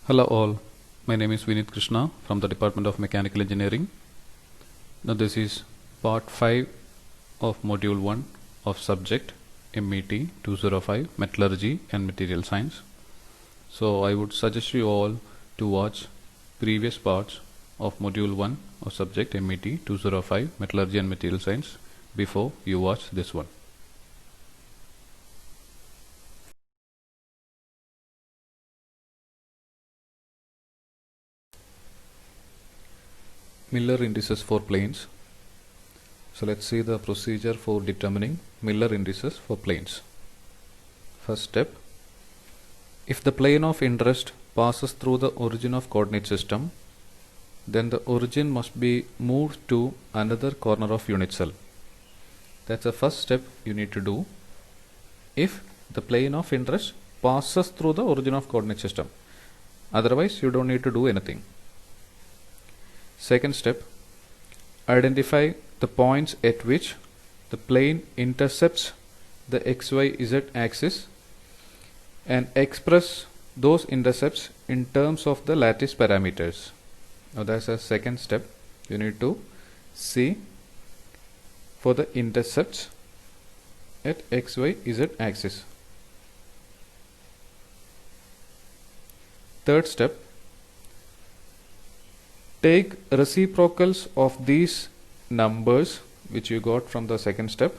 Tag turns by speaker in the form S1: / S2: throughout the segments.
S1: Hello all, my name is Vinit Krishna from the Department of Mechanical Engineering. Now this is part 5 of module 1 of subject MET205 Metallurgy and Material Science. So I would suggest you all to watch previous parts of module 1 of subject MET205 Metallurgy and Material Science before you watch this one. Miller indices for planes. So let's see the procedure for determining Miller indices for planes. First step, if the plane of interest passes through the origin of coordinate system, then the origin must be moved to another corner of unit cell. That's the first step you need to do. If the plane of interest passes through the origin of coordinate system, otherwise you don't need to do anything. Second step, identify the points at which the plane intercepts the XYZ axis and express those intercepts in terms of the lattice parameters. Now that's a second step. You need to see for the intercepts at XYZ axis. Third step, take reciprocals of these numbers which you got from the second step,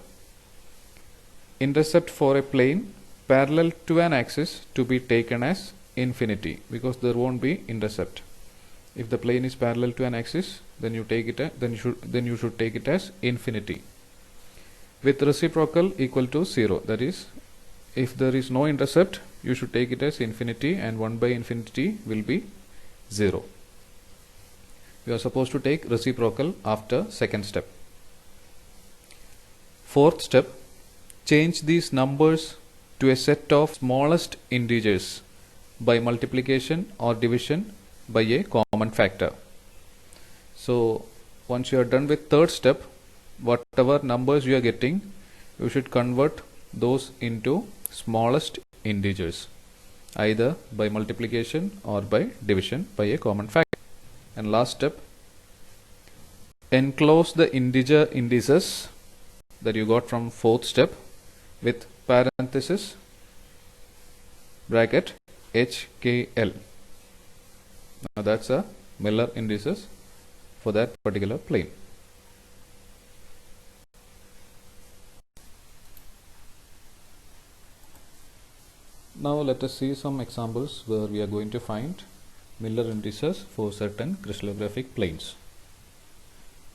S1: intercept for a plane parallel to an axis to be taken as infinity, because there won't be intercept. If the plane is parallel to an axis, then you take it then you should take it as infinity with reciprocal equal to 0. That is, if there is no intercept, you should take it as infinity, and 1 by infinity will be 0. You are supposed to take reciprocal after second step. Fourth step, change these numbers to a set of smallest integers by multiplication or division by a common factor. So once you are done with third step, whatever numbers you are getting, you should convert those into smallest integers, either by multiplication or by division by a common factor. And last step, enclose the integer indices that you got from fourth step with parenthesis bracket HKL. Now that's a Miller indices for that particular plane. Now let us see some examples where we are going to find Miller indices for certain crystallographic planes.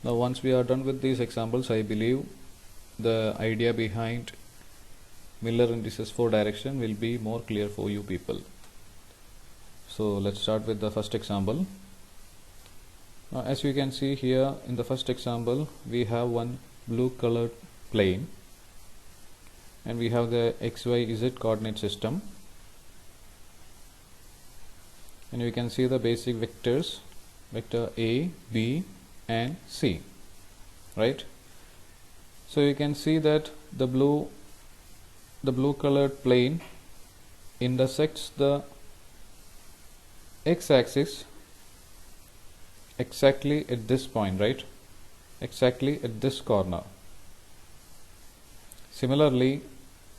S1: Now once we are done with these examples, I believe the idea behind Miller indices for direction will be more clear for you people. So let's start with the first example. Now as you can see here in the first example, we have one blue colored plane and we have the XYZ coordinate system. And you can see the basic vectors, vector A, B and C, right? So you can see that the blue colored plane intersects the x-axis exactly at this point, right? Exactly at this corner. Similarly,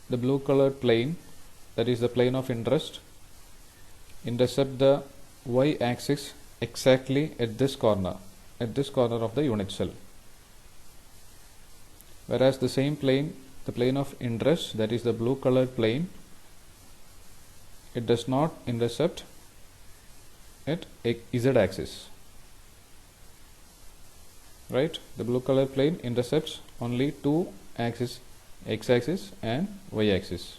S1: the blue colored plane, that is the plane of interest, intercept the y-axis exactly at this corner of the unit cell. Whereas the same plane, the plane of interest, that is the blue colored plane, it does not intercept at z-axis, right? The blue colored plane intercepts only two axes, x-axis and y-axis,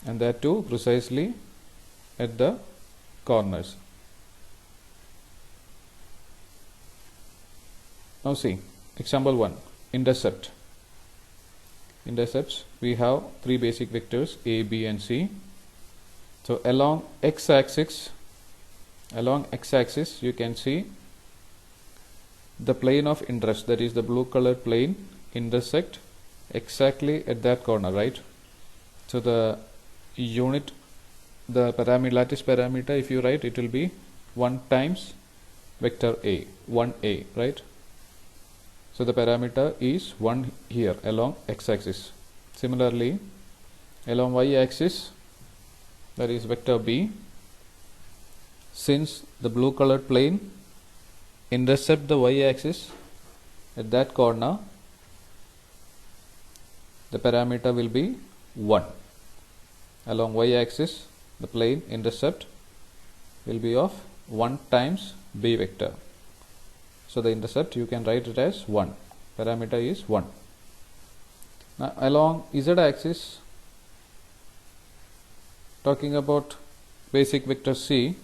S1: and that too precisely at the corners. Now see example 1, intercept. Intercepts, we have three basic vectors A, B and C. So along x-axis you can see the plane of interest, that is the blue colored plane, intersect exactly at that corner, right? So the unit the lattice parameter, if you write, it will be 1 times vector A, 1A, right? So the parameter is 1 here along x-axis. Similarly, along y-axis, that is vector B, since the blue colored plane intercept the y-axis at that corner, the parameter will be 1. Along y-axis, the plane intercept will be of 1 times B vector. So the intercept, you can write it as 1. Parameter is 1. Now along z-axis, talking about basic vector C,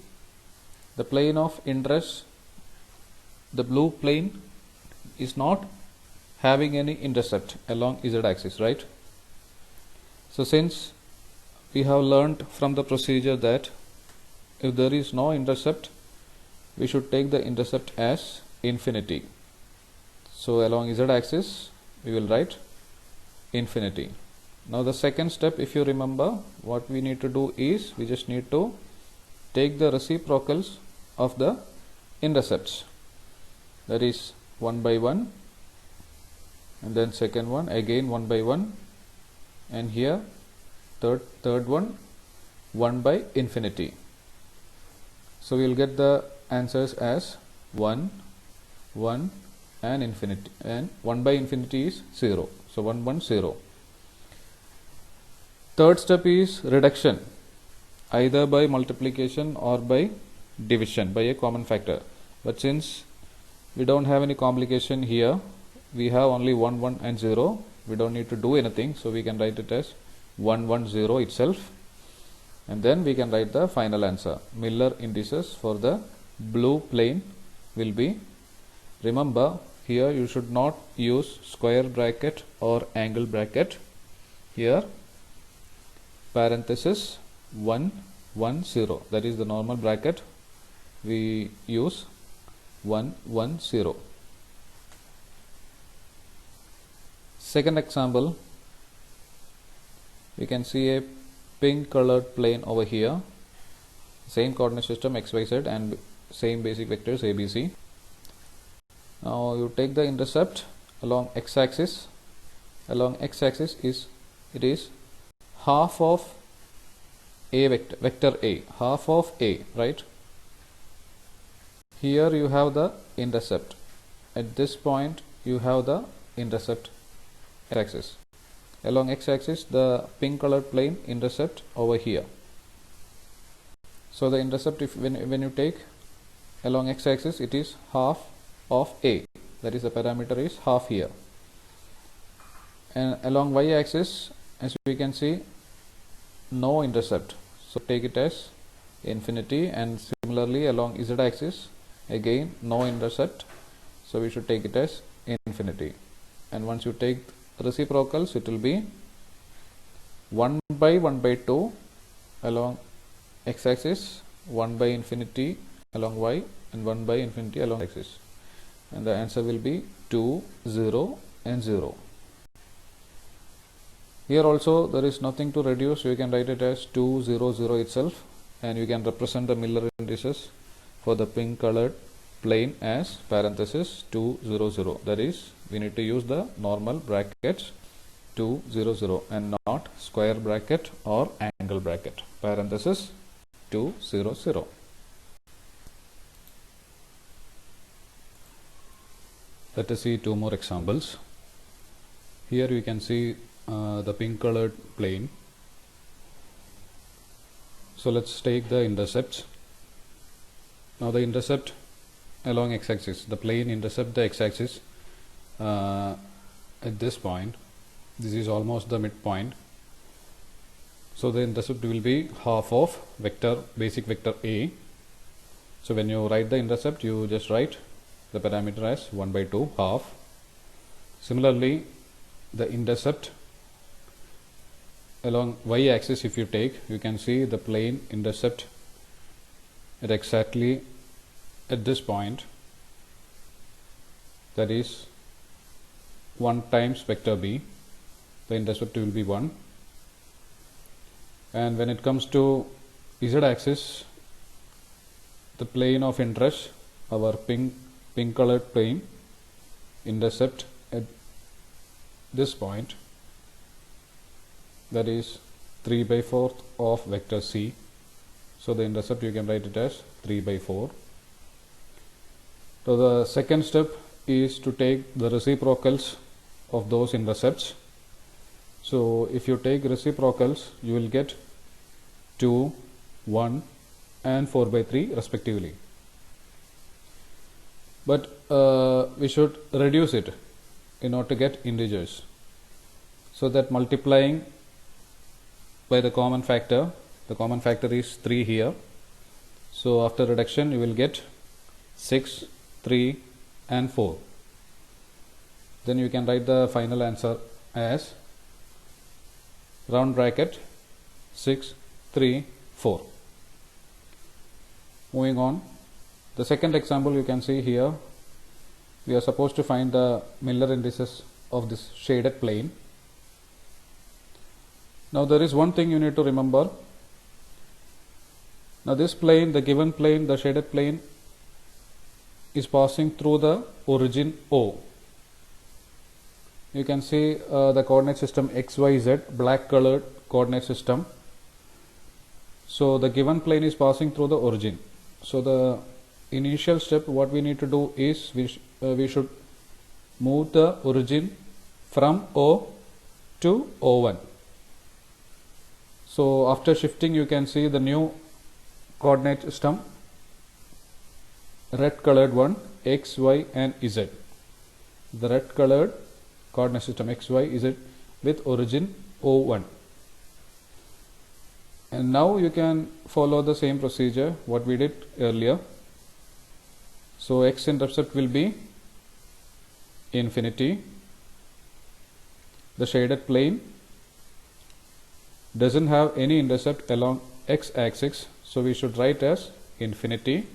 S1: the plane of interest, the blue plane, is not having any intercept along z-axis, right? So since we have learnt from the procedure that if there is no intercept, we should take the intercept as infinity. So along z-axis, we will write infinity. Now the second step, if you remember, what we need to do is we just need to take the reciprocals of the intercepts. That is 1 by 1, and then second one again 1 by 1, and here third one 1 by infinity. So we will get the answers as 1, 1 and infinity, and 1 by infinity is 0. So 1, 1, 0. Third step is reduction, either by multiplication or by division by a common factor. But since we don't have any complication here, we have only 1, 1 and 0. We don't need to do anything, so we can write it as 1, 1, 0 itself, and then we can write the final answer. Miller indices for the blue plane will be, remember here you should not use square bracket or angle bracket. Here parenthesis 1, 1, 0, that is the normal bracket. We use 1, 1, 0. Second example, we can see a pink colored plane over here, same coordinate system x, y, z, and same basic vectors a, b, c. Now you take the intercept along x-axis. Along x-axis is half of a vector A, half of A, right? Here you have the intercept. At this point you have the intercept x-axis. Along x-axis, the pink colored plane intercept over here. So the intercept, when you take along x-axis, it is half of A, that is the parameter is half here. And along y-axis, as we can see, no intercept, so take it as infinity. And similarly along z-axis, again no intercept, so we should take it as infinity. And once you take reciprocals, it will be 1 by 1 by 2 along x-axis, 1 by infinity along y, and 1 by infinity along axis, and the answer will be 2, 0 and 0. Here also there is nothing to reduce, you can write it as 2, 0, 0 itself, and you can represent the Miller indices for the pink colored plane as parenthesis 2, 0, 0. That is, we need to use the normal brackets 2, 0, 0 and not square bracket or angle bracket. Parenthesis 2, 0, 0. Let us see two more examples. Here we can see the pink colored plane. So let's take the intercepts. Now the intercept along x-axis, the plane intercept the x-axis at this point. This is almost the midpoint. So the intercept will be half of basic vector A. So when you write the intercept, you just write the parameter as 1 by 2, half. Similarly, the intercept along y-axis, if you take, you can see the plane intercept at exactly at this point, that is 1 times vector B. The intercept will be 1. And when it comes to z-axis, the plane of interest, our pink colored plane, intercept at this point, that is 3/4 of vector c. So the intercept you can write it as 3/4. So the second step is to take the reciprocals of those intercepts. So if you take reciprocals, you will get 2, 1 and 4/3 respectively. But we should reduce it in order to get integers, so that multiplying by the common factor is 3 here. So after reduction you will get 6, 3 and 4. Then you can write the final answer as round bracket 6, 3, 4. Moving on, the second example you can see here, we are supposed to find the Miller indices of this shaded plane. Now there is one thing you need to remember. Now this plane, the given plane, the shaded plane, is passing through the origin O. You can see the coordinate system XYZ, black colored coordinate system. So the given plane is passing through the origin. So the initial step, what we need to do is we should move the origin from O to O1. So after shifting, you can see the new coordinate system, red colored one, X, Y and Z. The red colored coordinate system X, Y, Z with origin O1. And now you can follow the same procedure what we did earlier. So x intercept will be infinity. The shaded plane doesn't have any intercept along x axis, so we should write as infinity.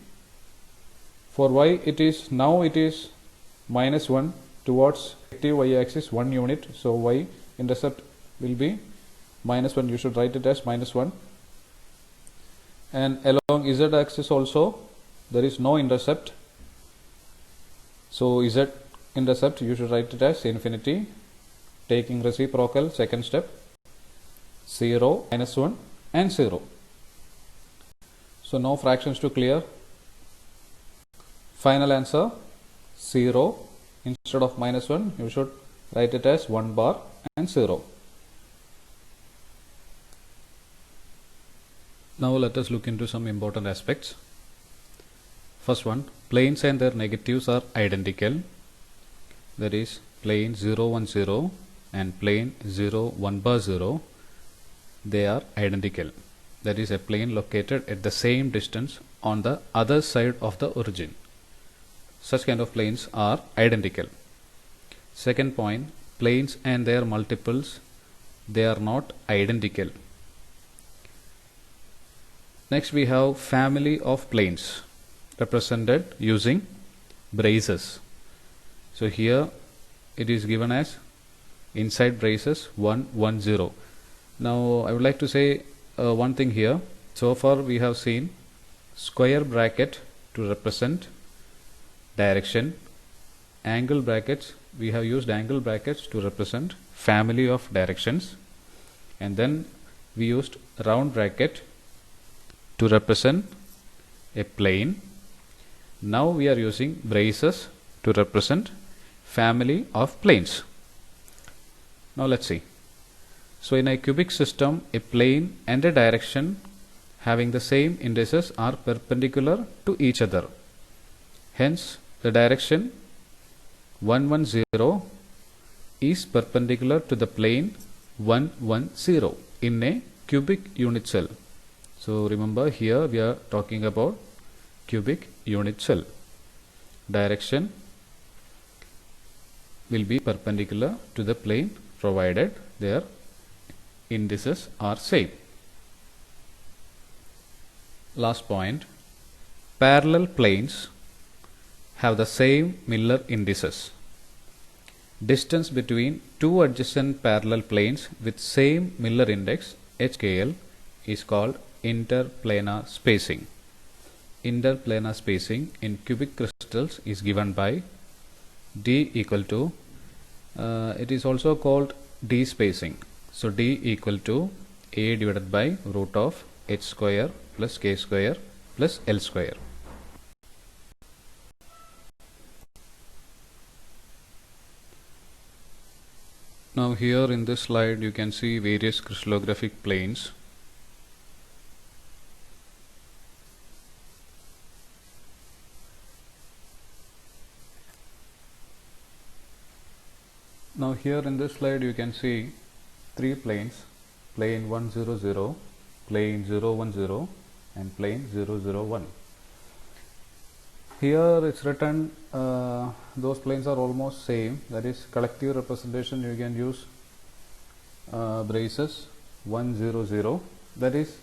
S1: For y it is -1 towards active y axis 1 unit, so y intercept will be -1. You should write it as -1. And along z axis also there is no intercept, so z intercept you should write it as infinity. Taking reciprocal, second step, 0, -1 and 0. So no fractions to clear. Final answer 0. Instead of -1 you should write it as 1 bar and 0. Now let us look into some important aspects. First one, planes and their negatives are identical. That is, plane 0, 1, 0 and plane 0, 1 bar 0, they are identical. That is, a plane located at the same distance on the other side of the origin. Such kind of planes are identical. Second point, planes and their multiples, they are not identical. Next we have family of planes represented using braces. So here it is given as inside braces 1, 1, 0. Now I would like to say one thing here. So far we have seen square bracket to represent direction, angle brackets, we have used angle brackets to represent family of directions, and then we used round bracket to represent a plane. Now we are using braces to represent family of planes. Now let's see. So in a cubic system, a plane and a direction having the same indices are perpendicular to each other. Hence the direction 1, 1, 0 is perpendicular to the plane 1, 1, 0 in a cubic unit cell. So remember, here we are talking about cubic unit cell. Direction will be perpendicular to the plane provided their indices are same. Last point, parallel planes have the same Miller indices. Distance between two adjacent parallel planes with same Miller index HKL is called interplanar spacing. Interplanar spacing in cubic crystals is given by d equal to, it is also called d spacing. So d equal to a divided by root of h square plus k square plus l square. Now here in this slide you can see various crystallographic planes. Now here in this slide you can see three planes, plane 100, plane 010 and plane 001. Here it's written those planes are almost same, that is collective representation you can use braces 100, that is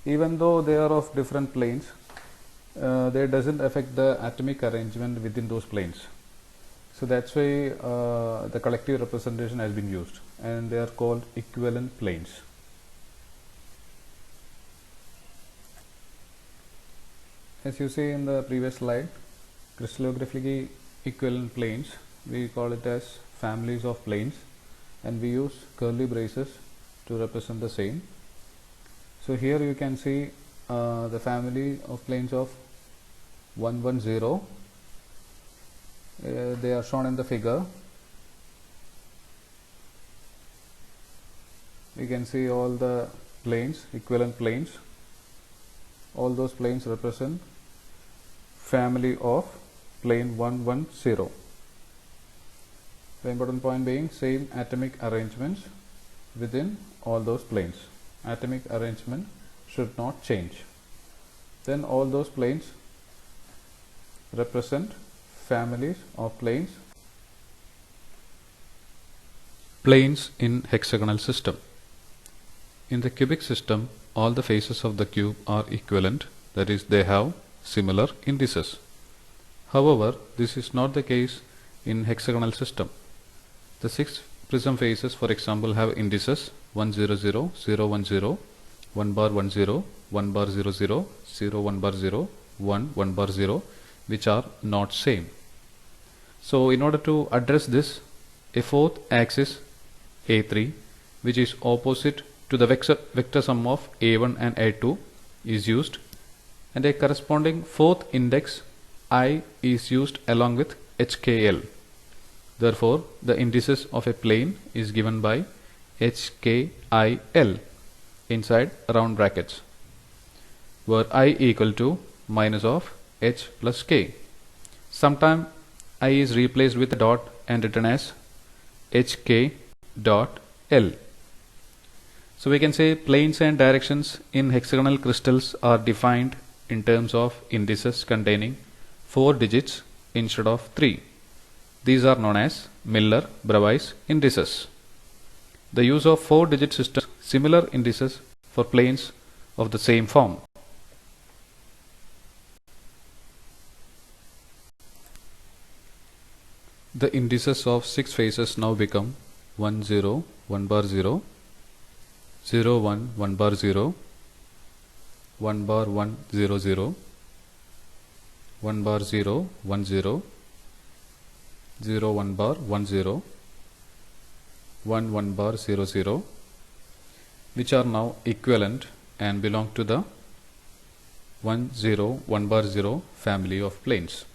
S1: even though they are of different planes they doesn't affect the atomic arrangement within those planes. So that's why the collective representation has been used and they are called equivalent planes. As you see in the previous slide, crystallographically equivalent planes, we call it as families of planes and we use curly braces to represent the same. So here you can see the family of planes of 110. They are shown in the figure. You can see all the planes, equivalent planes. All those planes represent family of plane 110. The important point being same atomic arrangements within all those planes. Atomic arrangement should not change. Then all those planes represent families of planes. Planes in hexagonal system. In the cubic system, all the faces of the cube are equivalent, that is, they have similar indices. However, this is not the case in hexagonal system. The 6 prism faces, for example, have indices 100, 010, 1 bar 10, 1 bar 00, 0 1 bar 0, 1 1 bar 0, which are not same. So in order to address this, a fourth axis A3, which is opposite to the vector sum of A1 and A2 is used, and a corresponding fourth index I is used along with HKL. Therefore, the indices of a plane is given by HKIL inside round brackets, where I equal to minus of H plus K. Sometimes I is replaced with a dot and written as HK dot L. So we can say planes and directions in hexagonal crystals are defined in terms of indices containing 4 digits instead of 3. These are known as Miller-Bravais indices. The use of 4-digit system similar indices for planes of the same form. The indices of 6 faces now become 10, 1 bar 0, 0 1, 1 bar 0, 1 bar 1 0 0, 1 bar 0 1 0, 0 1 bar 1 0, 1 1 bar 0 0, which are now equivalent and belong to the 1 0 1 bar 0 family of planes.